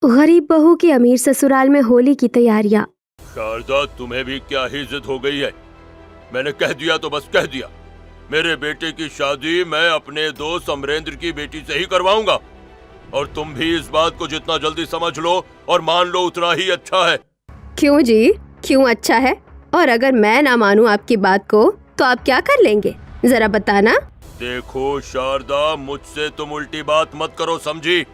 गरीब बहू की अमीर ससुराल में होली की तैयारियां। शारदा, तुम्हें भी क्या ही जिद हो गई है? मैंने कह दिया तो बस कह दिया। मेरे बेटे की शादी मैं अपने दोस्त अमरेंद्र की बेटी से ही करवाऊंगा, और तुम भी इस बात को जितना जल्दी समझ लो और मान लो उतना ही अच्छा है। क्यों जी, क्यों अच्छा है? और अगर मैं ना मानूं आपकी बात को तो आप क्या कर लेंगे, जरा बताना। देखो शारदा, मुझसे तुम उल्टी बात मत करो, समझी?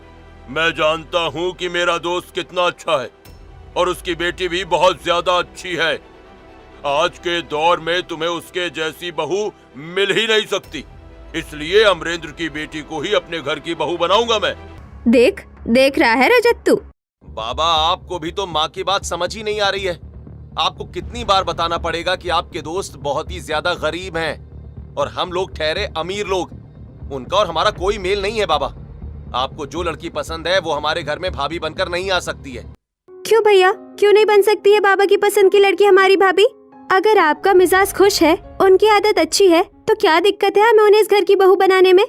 मैं जानता हूँ कि मेरा दोस्त कितना अच्छा है और उसकी बेटी भी बहुत ज्यादा अच्छी है। आज के दौर में तुम्हें उसके जैसी बहू मिल ही नहीं सकती, इसलिए अमरेंद्र की बेटी को ही अपने घर की बहू बनाऊंगा मैं। देख देख रहा है रजत तू? बाबा, आपको भी तो माँ की बात समझ ही नहीं आ रही है। आपको कितनी बार बताना पड़ेगा कि आपके दोस्त बहुत ही ज्यादा गरीब हैं और हम लोग ठहरे अमीर लोग। उनका और हमारा कोई मेल नहीं है बाबा। आपको जो लड़की पसंद है वो हमारे घर में भाभी बनकर नहीं आ सकती है। क्यों भैया, क्यों नहीं बन सकती है बाबा की पसंद की लड़की हमारी भाभी? अगर आपका मिजाज खुश है, उनकी आदत अच्छी है, तो क्या दिक्कत है हमें उन्हें इस घर की बहू बनाने में?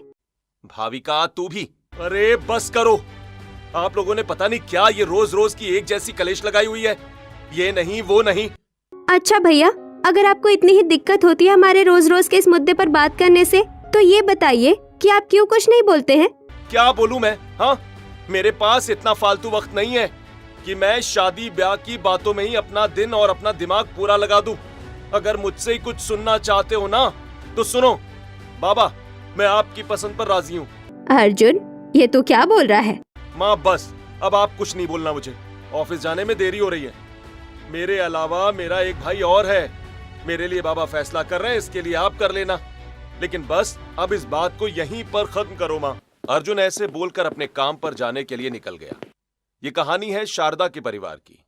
भाविका, तू भी। अरे बस करो। आप लोगों ने पता नहीं क्या ये रोज रोज की एक जैसी कलेश लगाई हुई है। ये नहीं वो नहीं। अच्छा भैया, अगर आपको इतनी ही दिक्कत होती है हमारे रोज रोज के इस मुद्दे पर बात करने से, तो ये बताइए कि आप क्यों कुछ नहीं बोलते हैं? क्या बोलूं मैं? हाँ, मेरे पास इतना फालतू वक्त नहीं है कि मैं शादी ब्याह की बातों में ही अपना दिन और अपना दिमाग पूरा लगा दूं। अगर मुझसे ही कुछ सुनना चाहते हो ना तो सुनो। बाबा, मैं आपकी पसंद पर राजी हूँ। अर्जुन, ये तू क्या बोल रहा है? माँ बस, अब आप कुछ नहीं बोलना मुझे। ऑफिस जाने में देरी हो रही है। मेरे अलावा मेरा एक भाई और है। मेरे लिए बाबा फैसला कर रहे हैं, इसके लिए आप कर लेना। लेकिन बस अब इस बात को यहीं पर खत्म करो माँ। अर्जुन ऐसे बोलकर अपने काम पर जाने के लिए निकल गया। ये कहानी है शारदा के परिवार की।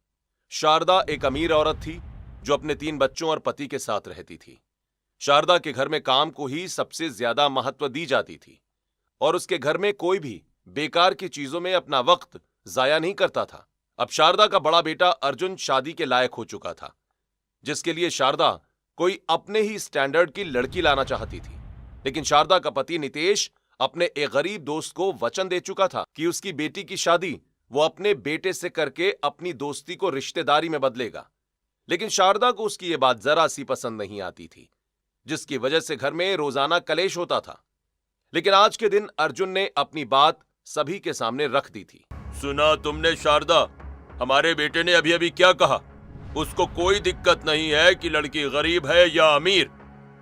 शारदा एक अमीर औरत थी जो अपने 3 बच्चों और पति के साथ रहती थी। शारदा के घर में काम को ही सबसे ज्यादा महत्व दी जाती थी और उसके घर में कोई भी बेकार की चीजों में अपना वक्त जाया नहीं करता था। अब शारदा का बड़ा बेटा अर्जुन शादी के लायक हो चुका था, जिसके लिए शारदा कोई अपने ही स्टैंडर्ड की लड़की लाना चाहती थी। लेकिन शारदा का पति नितेश अपने एक गरीब दोस्त को वचन दे चुका था कि उसकी बेटी की शादी वो अपने बेटे से करके अपनी दोस्ती को रिश्तेदारी में बदलेगा। लेकिन शारदा को उसकी ये बात जरा सी पसंद नहीं आती थी, जिसकी वजह से घर में रोजाना कलेश होता था। लेकिन आज के दिन अर्जुन ने अपनी बात सभी के सामने रख दी थी। सुना तुमने शारदा, हमारे बेटे ने अभी अभी क्या कहा? उसको कोई दिक्कत नहीं है कि लड़की गरीब है या अमीर,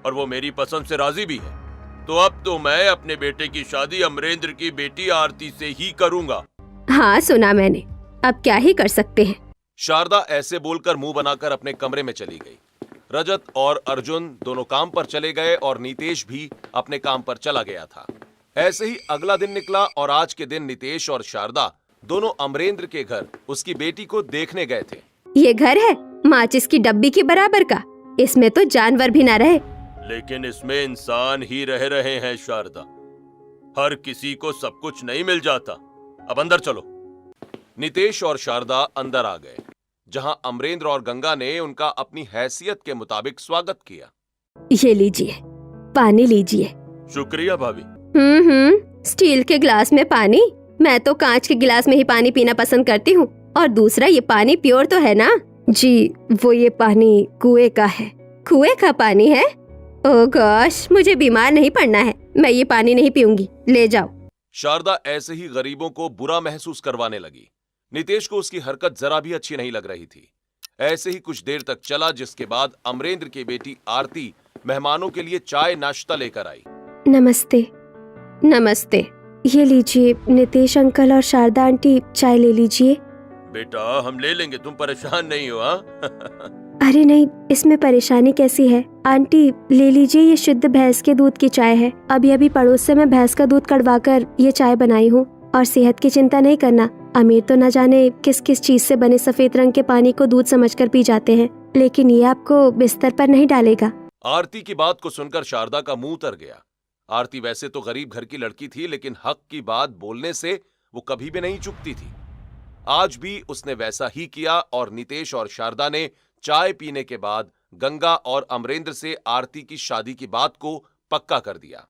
और वो मेरी पसंद से राजी भी है। तो अब तो मैं अपने बेटे की शादी अमरेंद्र की बेटी आरती से ही करूंगा। हाँ सुना मैंने, अब क्या ही कर सकते हैं। शारदा ऐसे बोलकर मुंह बनाकर अपने कमरे में चली गई। रजत और अर्जुन दोनों काम पर चले गए और नितेश भी अपने काम पर चला गया था। ऐसे ही अगला दिन निकला और आज के दिन नितेश और शारदा दोनों अमरेंद्र के घर उसकी बेटी को देखने गए थे। ये घर है माचिस की डब्बी के बराबर का, इसमें तो जानवर भी ना रहे। लेकिन इसमें इंसान ही रह रहे हैं शारदा, हर किसी को सब कुछ नहीं मिल जाता। अब अंदर चलो। नितेश और शारदा अंदर आ गए, जहां अमरेंद्र और गंगा ने उनका अपनी हैसियत के मुताबिक स्वागत किया। ये लीजिए, पानी लीजिए। शुक्रिया भाभी। स्टील के गिलास में पानी? मैं तो कांच के गिलास में ही पानी पीना पसंद करती हूँ। और दूसरा, ये पानी प्योर तो है ना? जी, वो ये पानी कुएं का है। कुएं का पानी है? ओह गॉश, मुझे बीमार नहीं पड़ना है, मैं ये पानी नहीं पीऊंगी, ले जाओ। शारदा ऐसे ही गरीबों को बुरा महसूस करवाने लगी। नितेश को उसकी हरकत जरा भी अच्छी नहीं लग रही थी। ऐसे ही कुछ देर तक चला, जिसके बाद अमरेंद्र की बेटी आरती मेहमानों के लिए चाय नाश्ता लेकर आई। नमस्ते। नमस्ते, ये लीजिए नितेश अंकल और शारदा आंटी, चाय ले लीजिए। बेटा हम ले लेंगे, तुम परेशान नहीं हो? हाँ अरे नहीं, इसमें परेशानी कैसी है आंटी, ले लीजिए, ये शुद्ध भैंस के दूध की चाय है। अभी अभी पड़ोस से मैं भैंस का दूध कड़वा कर ये चाय बनाई हूँ। और सेहत की चिंता नहीं करना, अमीर तो न जाने किस किस चीज से बने सफेद रंग के पानी को दूध समझकर पी जाते हैं, लेकिन ये आपको बिस्तर पर नहीं डालेगा। आरती की बात को सुनकर शारदा का मुंह उतर गया। आरती वैसे तो गरीब घर की लड़की थी, लेकिन हक की बात बोलने से वो कभी भी नहीं चूकती थी। आज भी उसने वैसा ही किया और नितेश और शारदा ने चाय पीने के बाद गंगा और अमरेंद्र से आरती की शादी की बात को पक्का कर दिया।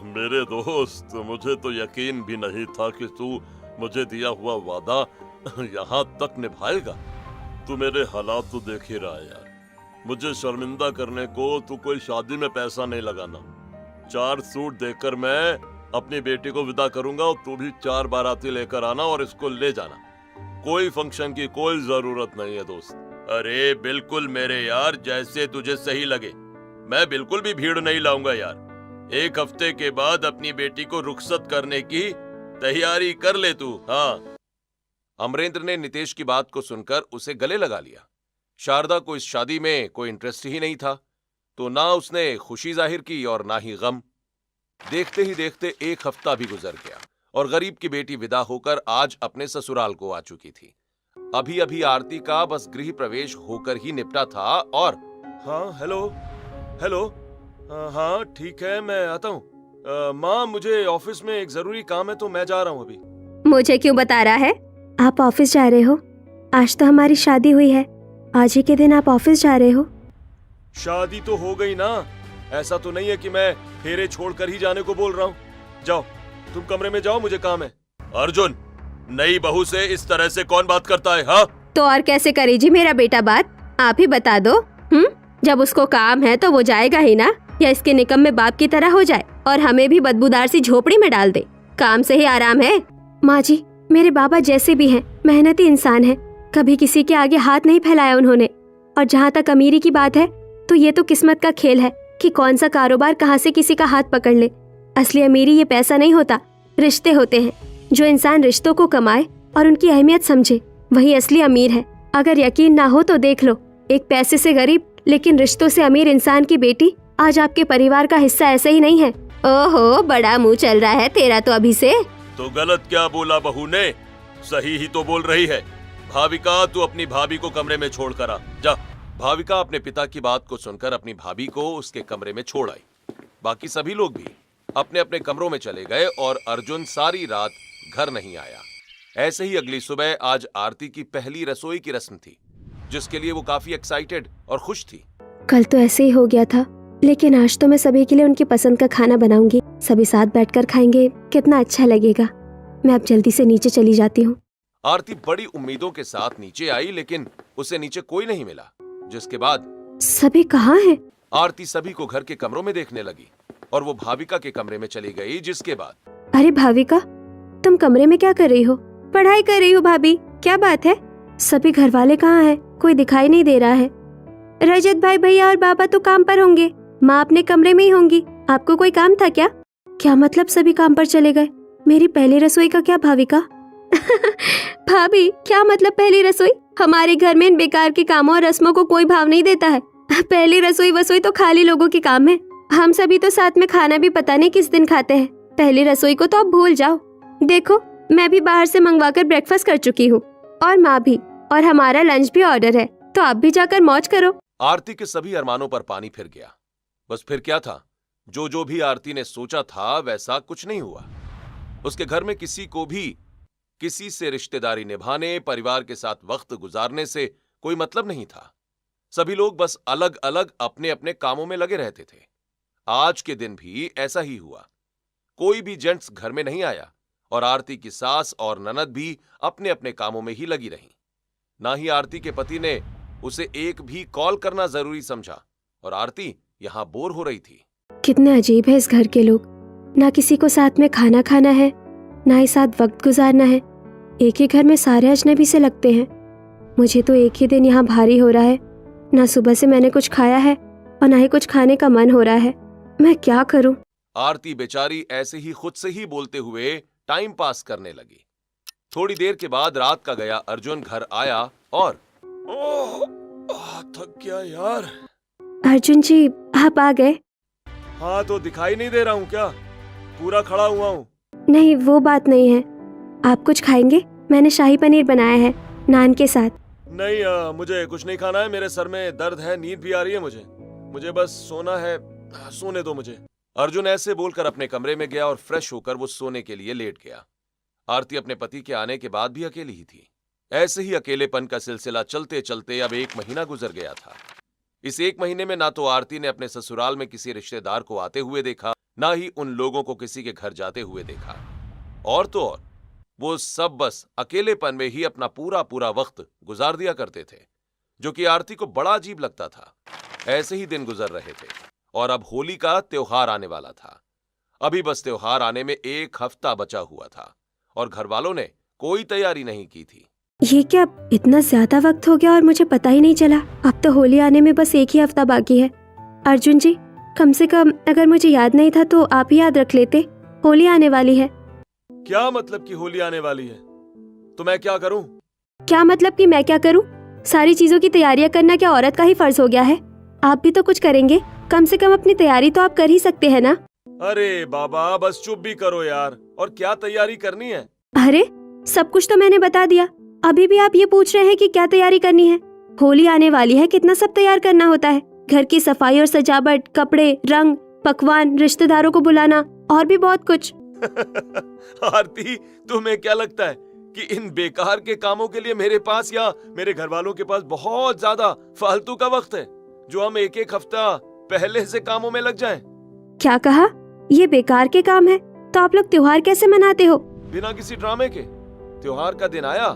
मेरे दोस्त, मुझे तो यकीन भी नहीं था कि तू मुझे दिया हुआ वादा यहाँ तक निभाएगा? तू मेरे हालात तो देख ही रहा है यार। मुझे शर्मिंदा करने को तू कोई शादी में पैसा नहीं लगाना। 4 सूट देकर मैं अपनी बेटी को विदा करूंगा और तू भी 4 बाराती लेकर आना और इसको ले जाना। कोई फंक्शन की कोई जरूरत नहीं है दोस्त। अरे बिल्कुल मेरे यार, जैसे तुझे सही लगे। मैं बिल्कुल भी भीड़ नहीं लाऊंगा यार। 1 हफ्ते के बाद अपनी बेटी को रुखसत करने की तैयारी कर ले तू। हाँ। अमरेंद्र ने नितेश की बात को सुनकर उसे गले लगा लिया। शारदा को इस शादी में कोई इंटरेस्ट ही नहीं था, तो ना उसने खुशी जाहिर की और ना ही गम। देखते ही देखते 1 हफ्ता भी गुजर गया और गरीब की बेटी विदा होकर आज अपने ससुराल को आ चुकी थी। अभी अभी आरती का बस गृह प्रवेश होकर ही निपटा था और हाँ हेलो हेलो हाँ ठीक है मैं आता हूँ। माँ मुझे ऑफिस में एक जरूरी काम है तो मैं जा रहा हूँ अभी। मुझे क्यों बता रहा है? आप ऑफिस जा रहे हो? आज तो हमारी शादी हुई है, आज ही के दिन आप ऑफिस जा रहे हो? शादी तो हो गई ना, ऐसा तो नहीं है कि मैं फेरे छोड़कर ही जाने को बोल रहा हूँ। जाओ तुम कमरे में जाओ, मुझे काम है। अर्जुन, नई बहू से इस तरह से कौन बात करता है? हाँ तो और कैसे करे जी मेरा बेटा बात? आप ही बता दो। जब उसको काम है तो वो जाएगा ही ना, या इसके निकम्मे बाप की तरह हो जाए और हमें भी बदबूदार सी झोपड़ी में डाल दे। काम से ही आराम है। माँ जी, मेरे बाबा जैसे भी हैं मेहनती इंसान हैं, कभी किसी के आगे हाथ नहीं फैलाया उन्होंने। और जहाँ तक अमीरी की बात है तो ये तो किस्मत का खेल है कि कौन सा कारोबार कहाँ से किसी का हाथ पकड़ ले। असली अमीरी ये पैसा नहीं होता, रिश्ते होते हैं। जो इंसान रिश्तों को कमाए और उनकी अहमियत समझे वही असली अमीर है। अगर यकीन ना हो तो देख लो, एक पैसे से गरीब लेकिन रिश्तों से अमीर इंसान की बेटी आज आपके परिवार का हिस्सा ऐसे ही नहीं है। ओहो, बड़ा मुंह चल रहा है तेरा तो अभी से। तो गलत क्या बोला बहू ने? सही ही तो बोल रही है। भाविका, तू अपनी भाभी को कमरे में छोड़ कर आ जा। भाविका अपने पिता की बात को सुनकर अपनी भाभी को उसके कमरे में छोड़ आई। बाकी सभी लोग भी अपने अपने कमरों में चले गए और अर्जुन सारी रात घर नहीं आया। ऐसे ही अगली सुबह आज आरती की पहली रसोई की रस्म थी, जिसके लिए वो काफी एक्साइटेड और खुश थी। कल तो ऐसे ही हो गया था, लेकिन आज तो मैं सभी के लिए उनकी पसंद का खाना बनाऊंगी। सभी साथ बैठकर खाएंगे, कितना अच्छा लगेगा। मैं अब जल्दी से नीचे चली जाती हूँ। आरती बड़ी उम्मीदों के साथ नीचे आई, लेकिन उसे नीचे कोई नहीं मिला। जिसके बाद सभी कहाँ हैं? आरती सभी को घर के कमरों में देखने लगी और वो भाविका के कमरे में चली गई। जिसके बाद अरे भाविका, तुम कमरे में क्या कर रही हो? पढ़ाई कर रही हो भाभी, क्या बात है? सभी घर वाले कहाँ हैं? कोई दिखाई नहीं दे रहा है। रजत भाई, भैया और बाबा तो काम पर होंगे, माँ अपने कमरे में ही होंगी। आपको कोई काम था क्या? क्या मतलब सभी काम पर चले गए? मेरी पहली रसोई का क्या भाविका? भाभी, क्या मतलब पहली रसोई? हमारे घर में इन बेकार के कामों और रस्मों को कोई भाव नहीं देता है। पहली रसोई वसोई तो खाली लोगों के काम है। हम सभी तो साथ में खाना भी पता नहीं किस दिन खाते हैं। पहली रसोई को तो आप भूल जाओ। देखो, मैं भी बाहर से मंगवाकर ब्रेकफास्ट कर चुकी हूँ और माँ भी, और हमारा लंच भी ऑर्डर है, तो आप भी जाकर मौज करो। आरती के सभी अरमानों पर पानी फिर गया। बस फिर क्या था, जो भी आरती ने सोचा था वैसा कुछ नहीं हुआ। उसके घर में किसी को भी किसी से रिश्तेदारी निभाने, परिवार के साथ वक्त गुजारने से कोई मतलब नहीं था। सभी लोग बस अलग अलग अपने अपने कामों में लगे रहते थे। आज के दिन भी ऐसा ही हुआ। कोई भी जेंट्स घर में नहीं आया और आरती की सास और ननद भी अपने अपने कामों में ही लगी रहीं। ना ही आरती के पति ने उसे एक भी कॉल करना जरूरी समझा और आरती यहाँ बोर हो रही थी। कितने अजीब है इस घर के लोग। ना किसी को साथ में खाना खाना है, ना ही साथ वक्त गुजारना है। एक ही घर में सारे अजनबी से लगते हैं। मुझे तो एक ही दिन यहाँ भारी हो रहा है। ना सुबह से मैंने कुछ खाया है और ना ही कुछ खाने का मन हो रहा है। मैं क्या करूं? आरती बेचारी ऐसे ही खुद से ही बोलते हुए टाइम पास करने लगी। थोड़ी देर के बाद रात का गया अर्जुन घर आया और थक गया यार। अर्जुन जी, आप आ गए? हाँ, तो दिखाई नहीं दे रहा हूँ क्या? पूरा खड़ा हुआ हूँ। नहीं, वो बात नहीं है। आप कुछ खाएंगे? मैंने शाही पनीर बनाया है नान के साथ। नहीं, मुझे कुछ नहीं खाना है। मेरे सर में दर्द है, नींद भी आ रही है मुझे बस सोना है। सोने दो मुझे। अर्जुन ऐसे बोलकर अपने कमरे में गया और फ्रेश होकर वो सोने के लिए लेट गया। आरती अपने पति के आने के बाद भी अकेली ही थी। ऐसे ही अकेलेपन का सिलसिला चलते चलते अब 1 महीना गुजर गया था। इस 1 महीने में ना तो आरती ने अपने ससुराल में किसी रिश्तेदार को आते हुए देखा, ना ही उन लोगों को किसी के घर जाते हुए देखा। और तो और वो सब बस अकेलेपन में ही अपना पूरा पूरा वक्त गुजार दिया करते थे, जो कि आरती को बड़ा अजीब लगता था। ऐसे ही दिन गुजर रहे थे और अब होली का त्योहार आने वाला था। अभी बस त्योहार आने में 1 हफ्ता बचा हुआ था और घर वालों ने कोई तैयारी नहीं की थी। ये क्या इतना ज्यादा वक्त हो गया और मुझे पता ही नहीं चला। अब तो होली आने में बस 1 ही हफ्ता बाकी है। अर्जुन जी, कम से कम अगर मुझे याद नहीं था तो आप ही याद रख लेते, होली आने वाली है। क्या मतलब कि होली आने वाली है? तो मैं क्या करूं? क्या मतलब कि मैं क्या करूं? सारी चीजों की तैयारियां करना क्या औरत का ही फर्ज हो गया है? आप भी तो कुछ करेंगे, कम से कम अपनी तैयारी तो आप कर ही सकते हैं ना। अरे बाबा, बस चुप भी करो यार। और क्या तैयारी करनी है? अरे सब कुछ तो मैंने बता दिया, अभी भी आप ये पूछ रहे हैं कि क्या तैयारी करनी है? होली आने वाली है, कितना सब तैयार करना होता है। घर की सफाई और सजावट, कपड़े, रंग, पकवान, रिश्तेदारों को बुलाना और भी बहुत कुछ। आरती, तुम्हें क्या लगता है कि इन बेकार के कामों के लिए मेरे पास या मेरे घर वालों के पास बहुत ज्यादा फालतू का वक्त है, जो हम 1 हफ्ता पहले से कामों में लग जाएं? क्या कहा? ये बेकार के काम है? तो आप लोग त्योहार कैसे मनाते हो? बिना किसी ड्रामे के। त्योहार का दिन आया,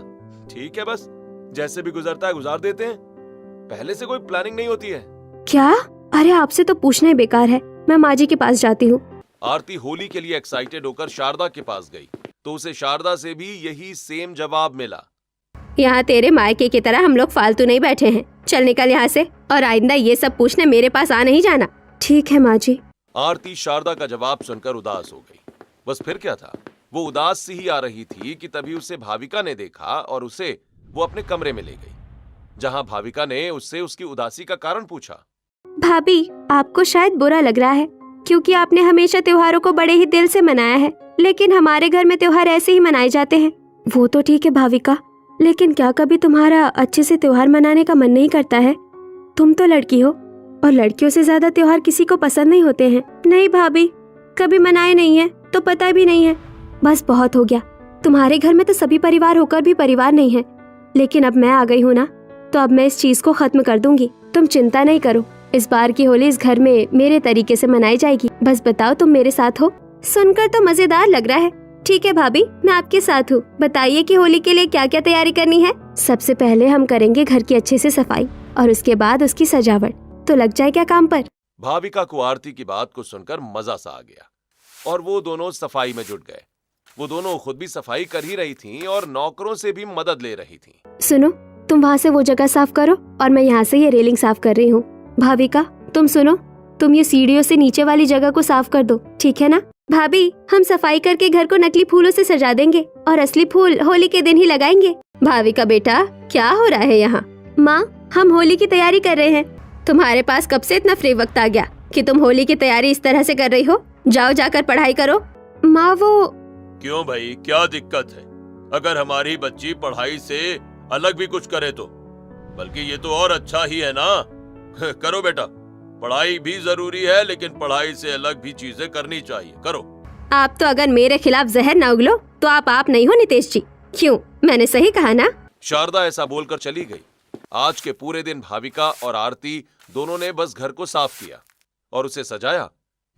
ठीक है, बस जैसे भी गुजरता है गुजार देते हैं। पहले से कोई प्लानिंग नहीं होती है। क्या? अरे आपसे तो पूछना ही बेकार है। मैं माँ जी के पास जाती हूँ। आरती होली के लिए एक्साइटेड होकर शारदा के पास गई, तो उसे शारदा से भी यही सेम जवाब मिला। यहाँ तेरे मायके की तरह हम लोग फालतू नहीं बैठे हैं। चल निकल यहाँ से, और आइंदा ये सब पूछने मेरे पास आ नहीं जाना। ठीक है माँ जी। आरती शारदा का जवाब सुनकर उदास हो गई। बस फिर क्या था, वो उदास सी ही आ रही थी कि तभी उसे भाविका ने देखा और उसे वो अपने कमरे में ले गई, जहां भाविका ने उससे उसकी उदासी का कारण पूछा। भाभी, आपको शायद बुरा लग रहा है क्योंकि आपने हमेशा त्योहारों को बड़े ही दिल से मनाया है, लेकिन हमारे घर में त्योहार ऐसे ही मनाए जाते हैं। वो तो ठीक है भाविका, लेकिन क्या कभी तुम्हारा अच्छे से त्योहार मनाने का मन नहीं करता है? तुम तो लड़की हो और लड़कियों से ज्यादा त्योहार किसी को पसंद नहीं होते हैं। नहीं भाभी, कभी मनाए नहीं है तो पता भी नहीं है। बस बहुत हो गया। तुम्हारे घर में तो सभी परिवार होकर भी परिवार नहीं है, लेकिन अब मैं आ गई हूँ ना, तो अब मैं इस चीज को खत्म कर दूंगी। तुम चिंता नहीं करो, इस बार की होली इस घर में मेरे तरीके से मनाई जाएगी। बस बताओ तुम मेरे साथ हो? सुनकर तो मजेदार लग रहा है। ठीक है भाभी, मैं आपके साथ हूँ। बताइए कि होली के लिए क्या क्या तैयारी करनी है? सबसे पहले हम करेंगे घर की अच्छे से सफाई और उसके बाद उसकी सजावट। तो लग जाए क्या काम पर? भाविका को आरती की बात को सुनकर मजा सा आ गया और वो दोनों सफाई में जुट गए। वो दोनों खुद भी सफाई कर ही रही थीं और नौकरों से भी मदद ले रही थीं। सुनो, तुम वहाँ से वो जगह साफ करो और मैं यहाँ से ये रेलिंग साफ कर रही हूँ। भाविका, तुम सुनो, तुम ये सीढ़ियों से नीचे वाली जगह को साफ कर दो, ठीक है ना? भाभी, हम सफाई करके घर को नकली फूलों से सजा देंगे और असली फूल होली के दिन ही लगाएंगे। भाविका बेटा, क्या हो रहा है यहाँ? माँ, हम होली की तैयारी कर रहे हैं। तुम्हारे पास कब से इतना फ्री वक्त आ गया कि तुम होली की तैयारी इस तरह से कर रही हो? जाओ जाकर पढ़ाई करो। माँ वो क्यों भाई, क्या दिक्कत है? अगर हमारी बच्ची पढ़ाई से अलग भी कुछ करे तो, बल्कि ये तो और अच्छा ही है ना। करो बेटा, पढ़ाई भी जरूरी है, लेकिन पढ़ाई से अलग भी चीजें करनी चाहिए। करो। आप तो अगर मेरे खिलाफ जहर न उगलो तो आप नहीं हो नितेश जी। क्यों, मैंने सही कहा ना? शारदा ऐसा बोलकर चली गई। आज के पूरे दिन भाविका और आरती दोनों ने बस घर को साफ किया और उसे सजाया,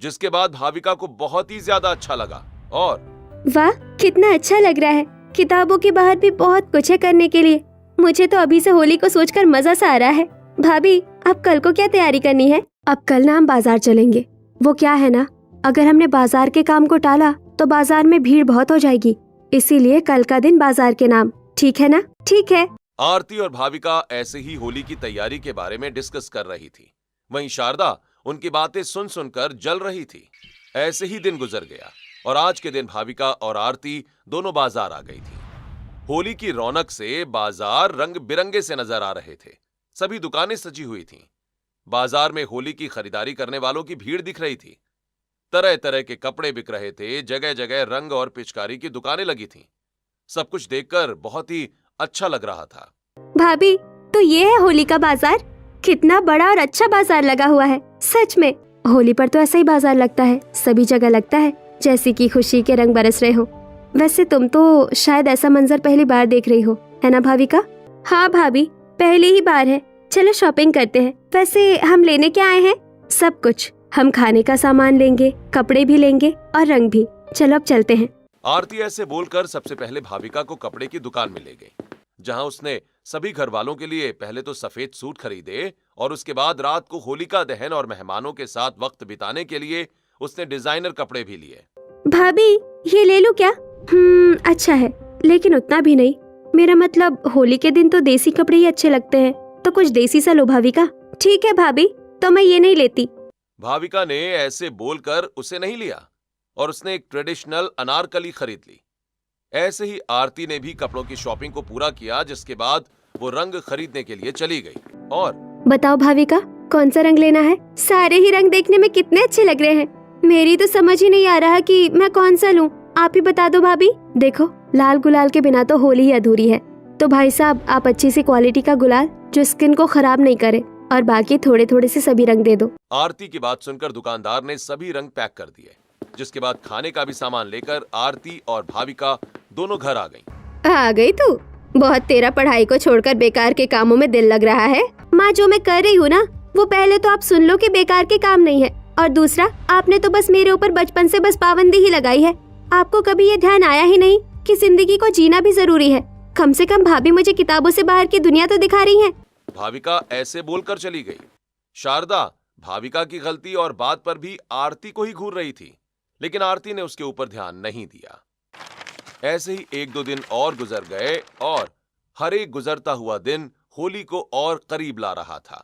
जिसके बाद भाविका को बहुत ही ज्यादा अच्छा लगा। और वाह, कितना अच्छा लग रहा है। किताबों के बाहर भी बहुत कुछ है करने के लिए। मुझे तो अभी से होली को सोचकर मजा सा आ रहा है। भाभी, अब कल को क्या तैयारी करनी है? अब कल ना हम बाजार चलेंगे। वो क्या है ना, अगर हमने बाजार के काम को टाला तो बाजार में भीड़ बहुत हो जाएगी, इसीलिए कल का दिन बाजार के नाम, ठीक है ना? ठीक है। आरती और भाविका ऐसे ही होली की तैयारी के बारे में डिस्कस कर रही थी। वहीं शारदा उनकी बातें सुन सुनकर जल रही थी। ऐसे ही दिन गुजर गया और आज के दिन भाविका और आरती दोनों बाजार आ गई थी। होली की रौनक से बाजार रंग बिरंगे से नजर आ रहे थे। सभी दुकानें सजी हुई थीं। बाजार में होली की खरीदारी करने वालों की भीड़ दिख रही थी। तरह तरह के कपड़े बिक रहे थे। जगह जगह रंग और पिचकारी की दुकानें लगी थीं। सब कुछ देखकर बहुत ही अच्छा लग रहा था। भाभी, तो ये है होली का बाजार? कितना बड़ा और अच्छा बाजार लगा हुआ है। सच में होली पर तो ऐसा ही बाजार लगता है। सभी जगह लगता है जैसे कि खुशी के रंग बरस रहे हो। वैसे तुम तो शायद ऐसा मंजर पहली बार देख रही हो, है ना भाविका? हाँ भाभी, पहली ही बार है। चलो शॉपिंग करते हैं। वैसे हम लेने क्या आए हैं? सब कुछ। हम खाने का सामान लेंगे, कपड़े भी लेंगे और रंग भी। चलो अब चलते हैं। आरती ऐसे बोलकर सबसे पहले भाविका को कपड़े की दुकान में ले गई, जहां उसने सभी घर वालों के लिए पहले तो सफेद सूट खरीदे और उसके बाद रात को होलिका दहन और मेहमानों के साथ वक्त बिताने के लिए उसने डिजाइनर कपड़े भी लिए। भाभी ये ले लूं क्या? अच्छा है, लेकिन उतना भी नहीं। मेरा मतलब होली के दिन तो देसी कपड़े ही अच्छे लगते हैं, तो कुछ देसी सा लो भाविका। ठीक है भाभी, तो मैं ये नहीं लेती। भाविका ने ऐसे बोलकर उसे नहीं लिया और उसने एक ट्रेडिशनल अनारकली खरीद ली। ऐसे ही आरती ने भी कपड़ों की शॉपिंग को पूरा किया, जिसके बाद वो रंग खरीदने के लिए चली गई। और बताओ भाविका, कौन सा रंग लेना है? सारे ही रंग देखने में कितने अच्छे लग रहे हैं। मेरी तो समझ ही नहीं आ रहा कि मैं कौन सा लूं। आप ही बता दो भाभी। देखो, लाल गुलाल के बिना तो होली ही अधूरी है। तो भाई साहब, आप अच्छी सी क्वालिटी का गुलाल जो स्किन को खराब नहीं करे, और बाकी थोड़े थोड़े से सभी रंग दे दो। आरती की बात सुनकर दुकानदार ने सभी रंग पैक कर दिए, जिसके बाद खाने का भी सामान लेकर आरती और भाविका दोनों घर आ गईं। आ गई तू? बहुत तेरा पढ़ाई को छोड़कर बेकार के कामों में दिल लग रहा है। माँ, जो मैं कर रही हूँ ना, वो पहले तो आप सुन लो कि बेकार के काम नहीं है, और दूसरा, आपने तो बस मेरे ऊपर बचपन से बस पाबंदी ही लगाई है। आपको कभी ये ध्यान आया ही नहीं कि जिंदगी को जीना भी जरूरी है। कम से कम भाभी मुझे किताबों से बाहर की दुनिया तो दिखा रही है। भाविका ऐसे बोलकर चली गई। शारदा भाविका की गलती और बात पर भी आरती को ही घूर रही थी, लेकिन आरती ने उसके ऊपर ध्यान नहीं दिया। ऐसे ही 1-2 दिन और गुजर गए और हर एक गुजरता हुआ दिन होली को और करीब ला रहा था।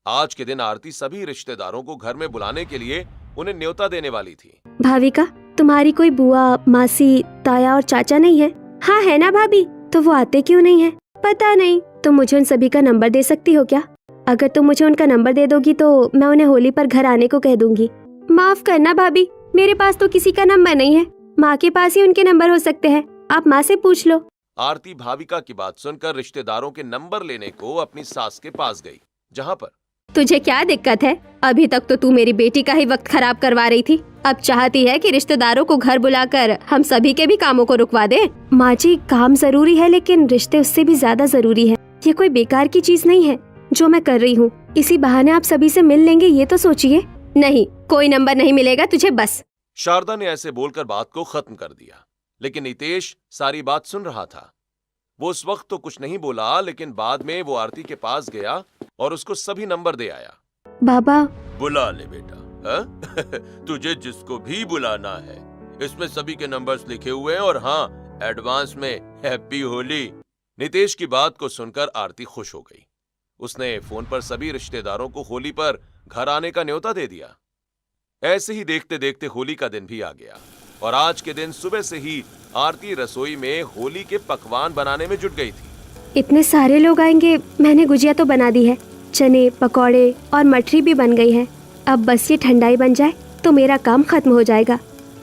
आज के दिन आरती सभी रिश्तेदारों को घर में बुलाने के लिए उन्हें न्योता देने वाली थी। भाविका, तुम्हारी कोई बुआ, मासी, ताया और चाचा नहीं है? हाँ है ना भाभी? तो वो आते क्यों नहीं है? पता नहीं। तुम मुझे उन सभी का नंबर दे सकती हो क्या? अगर तुम मुझे उनका नंबर दे दोगी तो मैं उन्हें होली पर घर आने को कह दूंगी। माफ करना भाभी, मेरे पास तो किसी का नंबर नहीं है। माँ के पास ही उनके नंबर हो सकते हैं। आप माँ से पूछ लो। आरती भाविका की बात सुनकर रिश्तेदारों के नंबर लेने को अपनी सास के पास गई, जहाँ पर तुझे क्या दिक्कत है? अभी तक तो तू मेरी बेटी का ही वक्त खराब करवा रही थी। अब चाहती है कि रिश्तेदारों को घर बुलाकर हम सभी के भी कामों को रुकवा दे। माँ जी, काम जरूरी है, लेकिन रिश्ते उससे भी ज्यादा जरूरी है। ये कोई बेकार की चीज नहीं है जो मैं कर रही हूँ। इसी बहाने आप सभी से मिल लेंगे, ये तो सोचिए। नहीं, कोई नंबर नहीं मिलेगा तुझे, बस। शारदा ने ऐसे बोलकर बात को खत्म कर दिया, लेकिन नितेश सारी बात सुन रहा था। वो उस वक्त तो कुछ नहीं बोला, लेकिन बाद में वो आरती के पास गया और उसको सभी नंबर दे आया। बाबा, बुला ले बेटा। तुझे जिसको भी बुलाना है, इसमें सभी के नंबर्स लिखे हुए हैं, और हाँ, एडवांस में हैप्पी होली। नितेश की बात को सुनकर आरती खुश हो गई। उसने फोन पर सभी रिश्तेदारों को होली पर घर आने का न्योता दे दिया। ऐसे ही देखते देखते होली का दिन भी आ गया, और आज के दिन सुबह से ही आरती रसोई में होली के पकवान बनाने में जुट गई थी। इतने सारे लोग आएंगे। मैंने गुजिया तो बना दी है, चने, पकौड़े और मठरी भी बन गई है। अब बस ये ठंडाई बन जाए तो मेरा काम खत्म हो जाएगा,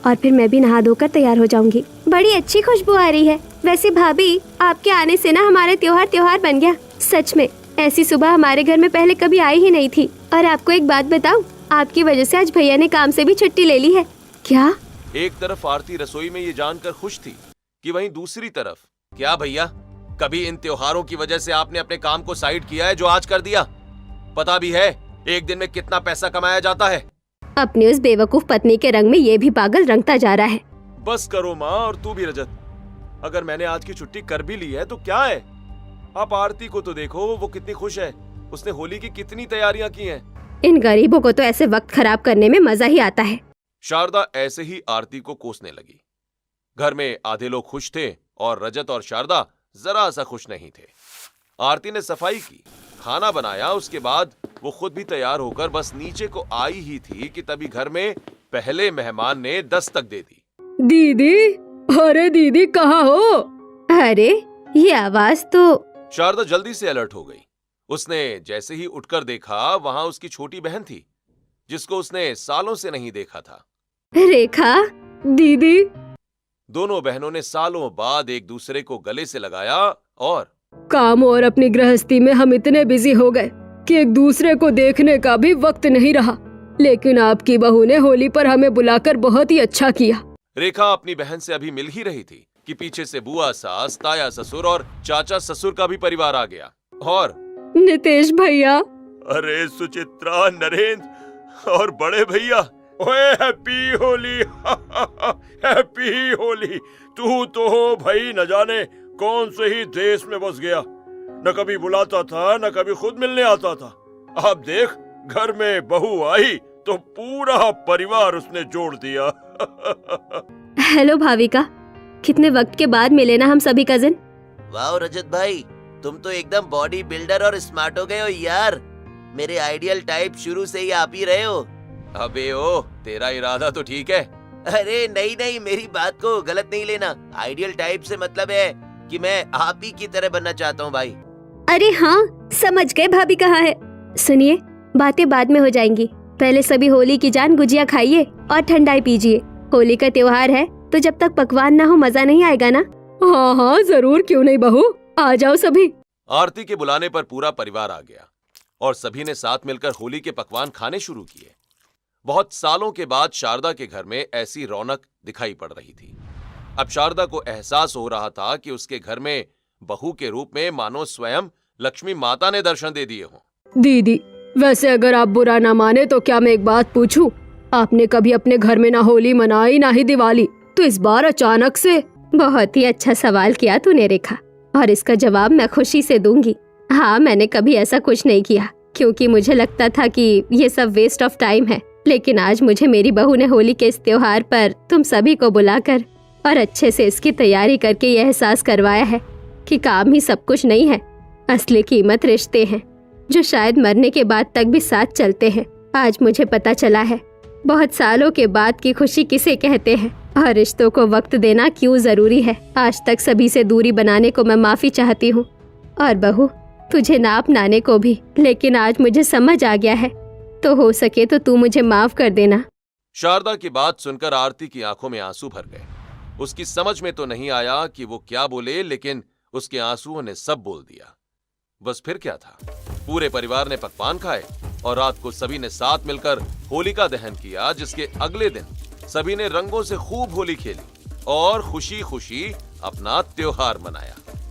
और फिर मैं भी नहा धोकर तैयार हो जाऊंगी। बड़ी अच्छी खुशबू आ रही है। वैसे भाभी, आपके आने से ना हमारा त्योहार बन गया। सच में, ऐसी सुबह हमारे घर में पहले कभी आई ही नहीं थी। और आपको एक बात बताऊं, आपकी वजह से आज भैया ने काम से भी छुट्टी ले ली है। क्या? एक तरफ आरती रसोई में ये जानकर खुश थी कि वहीं दूसरी तरफ, क्या भैया, कभी इन त्योहारों की वजह से आपने अपने काम को साइड किया है जो आज कर दिया? पता भी है एक दिन में कितना पैसा कमाया जाता है? अपनी उस बेवकूफ पत्नी के रंग में ये भी पागल रंगता जा रहा है। बस करो माँ, और तू भी रजत। अगर मैंने आज की छुट्टी कर भी ली है तो क्या है? आप आरती को तो देखो, वो कितनी खुश है। उसने होली की कितनी तैयारियां की हैं। इन गरीबों को तो ऐसे वक्त खराब करने में मजा ही आता है। शारदा ऐसे ही आरती को कोसने लगी। घर में आधे लोग खुश थे और रजत और शारदा जरा सा खुश नहीं थे। आरती ने सफाई की, खाना बनाया, उसके बाद वो खुद भी तैयार होकर बस नीचे को आई ही थी कि तभी घर में पहले मेहमान ने दस्तक दे दी। दीदी, अरे दीदी कहाँ हो? अरे ये आवाज तो। शारदा जल्दी से अलर्ट हो गई। उसने जैसे ही उठकर देखा, वहां उसकी छोटी बहन थी, जिसको उसने सालों से नहीं देखा था। रेखा दीदी। दोनों बहनों ने सालों बाद एक दूसरे को गले से लगाया, और काम और अपनी गृहस्थी में हम इतने बिजी हो गए कि एक दूसरे को देखने का भी वक्त नहीं रहा। लेकिन आपकी बहू ने होली पर हमें बुलाकर बहुत ही अच्छा किया। रेखा अपनी बहन से अभी मिल ही रही थी कि पीछे से बुआ सास, ताया ससुर और चाचा ससुर का भी परिवार आ गया। और नितेश भैया, अरे सुचित्रा, नरेंद्र और बड़े भैया, ओए हैप्पी होली हैप्पी होली। तू तो भाई न जाने कौन से ही देश में बस गया, न कभी बुलाता था न कभी खुद मिलने आता था। अब देख, घर में बहू आई तो पूरा परिवार उसने जोड़ दिया। हेलो भाविका, कितने वक्त के बाद मिले ना हम सभी कजिन। वाह रजत भाई, तुम तो एकदम बॉडी बिल्डर और स्मार्ट हो गए हो यार। मेरे आइडियल टाइप शुरू से ही आप ही रहे हो। अबे ओ, तेरा इरादा तो ठीक है। अरे नहीं नहीं, मेरी बात को गलत नहीं लेना। आइडियल टाइप से मतलब है कि मैं आप ही की तरह बनना चाहता हूँ भाई। अरे हाँ, समझ गए भाभी कहाँ है। सुनिए, बातें बाद में हो जाएंगी, पहले सभी होली की जान गुजिया खाइए और ठंडाई पीजिए। होली का त्योहार है तो जब तक पकवान ना हो मजा नहीं आएगा ना। हाँ हाँ जरूर, क्यों नहीं बहू, आ जाओ सभी। आरती के बुलाने पर पूरा परिवार आ गया और सभी ने साथ मिलकर होली के पकवान खाने शुरू किए। बहुत सालों के बाद शारदा के घर में ऐसी रौनक दिखाई पड़ रही थी। अब शारदा को एहसास हो रहा था कि उसके घर में बहू के रूप में मानो स्वयं लक्ष्मी माता ने दर्शन दे दिए हों। दीदी, वैसे अगर आप बुरा ना माने तो क्या मैं एक बात पूछूं? आपने कभी अपने घर में ना होली मनाई ना ही दिवाली, तो इस बार अचानक से। बहुत ही अच्छा सवाल किया तूने रेखा, और इसका जवाब मैं खुशी से दूंगी। हाँ, मैंने कभी ऐसा कुछ नहीं किया क्योंकि मुझे लगता था कि ये सब वेस्ट ऑफ टाइम है। लेकिन आज मुझे मेरी बहू ने होली के इस त्योहार पर तुम सभी को बुलाकर और अच्छे से इसकी तैयारी करके ये एहसास करवाया है कि काम ही सब कुछ नहीं है। असली कीमत रिश्ते हैं जो शायद मरने के बाद तक भी साथ चलते हैं। आज मुझे पता चला है बहुत सालों के बाद की खुशी किसे कहते हैं और रिश्तों को वक्त देना क्यों जरूरी है। आज तक सभी से दूरी बनाने को मैं माफी चाहती हूँ, और बहू तुझे ना अपनाने को भी। लेकिन आज मुझे समझ आ गया है, तो हो सके तो तू मुझे माफ कर देना। शारदा की बात सुनकर आरती की आंखों में आंसू भर गए। उसकी समझ में तो नहीं आया कि वो क्या बोले, लेकिन उसके आंसुओं ने सब बोल दिया। बस फिर क्या था, पूरे परिवार ने पकवान खाए और रात को सभी ने साथ मिलकर होलिका दहन किया, जिसके अगले दिन सभी ने रंगों से खूब होली खेली और खुशी खुशी अपना त्योहार मनाया।